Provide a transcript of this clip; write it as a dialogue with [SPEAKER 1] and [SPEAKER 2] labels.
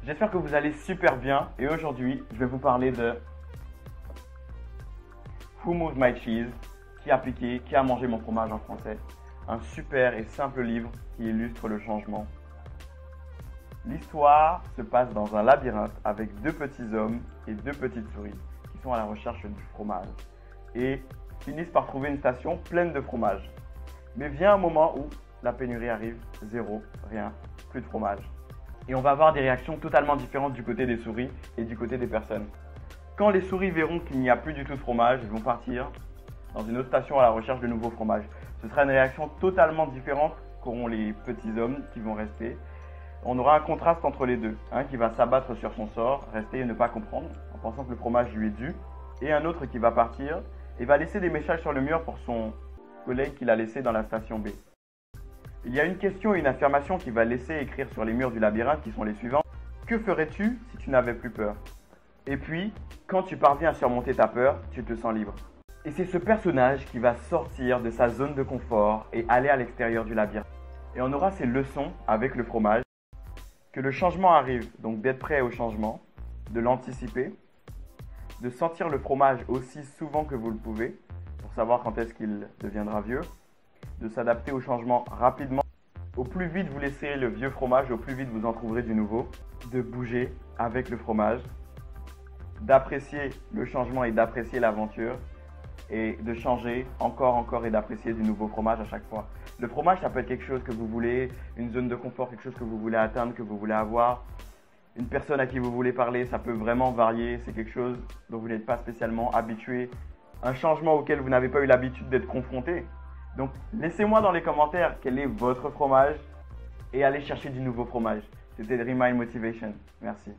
[SPEAKER 1] J'espère que vous allez super bien et aujourd'hui, je vais vous parler de Who Moved My Cheese, qui a mangé mon fromage en français. Un super et simple livre qui illustre le changement. L'histoire se passe dans un labyrinthe avec deux petits hommes et deux petites souris qui sont à la recherche du fromage et finissent par trouver une station pleine de fromage. Mais vient un moment où la pénurie arrive, zéro, rien, plus de fromage. Et on va avoir des réactions totalement différentes du côté des souris et du côté des personnes. Quand les souris verront qu'il n'y a plus du tout de fromage, ils vont partir dans une autre station à la recherche de nouveaux fromages. Ce sera une réaction totalement différente qu'auront les petits hommes qui vont rester. On aura un contraste entre les deux, un qui va s'abattre sur son sort, rester et ne pas comprendre, en pensant que le fromage lui est dû, et un autre qui va partir et va laisser des messages sur le mur pour son collègue qu'il a laissé dans la station B. Il y a une question et une affirmation qui va laisser écrire sur les murs du labyrinthe qui sont les suivants. Que ferais-tu si tu n'avais plus peur? Et puis, quand tu parviens à surmonter ta peur, tu te sens libre. Et c'est ce personnage qui va sortir de sa zone de confort et aller à l'extérieur du labyrinthe. Et on aura ces leçons avec le fromage. Que le changement arrive, donc d'être prêt au changement, de l'anticiper, de sentir le fromage aussi souvent que vous le pouvez, pour savoir quand est-ce qu'il deviendra vieux, de s'adapter au changement rapidement. Au plus vite vous laisserez le vieux fromage, au plus vite vous en trouverez du nouveau. De bouger avec le fromage, d'apprécier le changement et d'apprécier l'aventure, et de changer encore et d'apprécier du nouveau fromage à chaque fois. Le fromage, ça peut être quelque chose que vous voulez, une zone de confort, quelque chose que vous voulez atteindre, que vous voulez avoir, une personne à qui vous voulez parler, ça peut vraiment varier, c'est quelque chose dont vous n'êtes pas spécialement habitué, un changement auquel vous n'avez pas eu l'habitude d'être confronté. Donc, laissez-moi dans les commentaires quel est votre fromage et allez chercher du nouveau fromage. C'était Remind Motivation. Merci.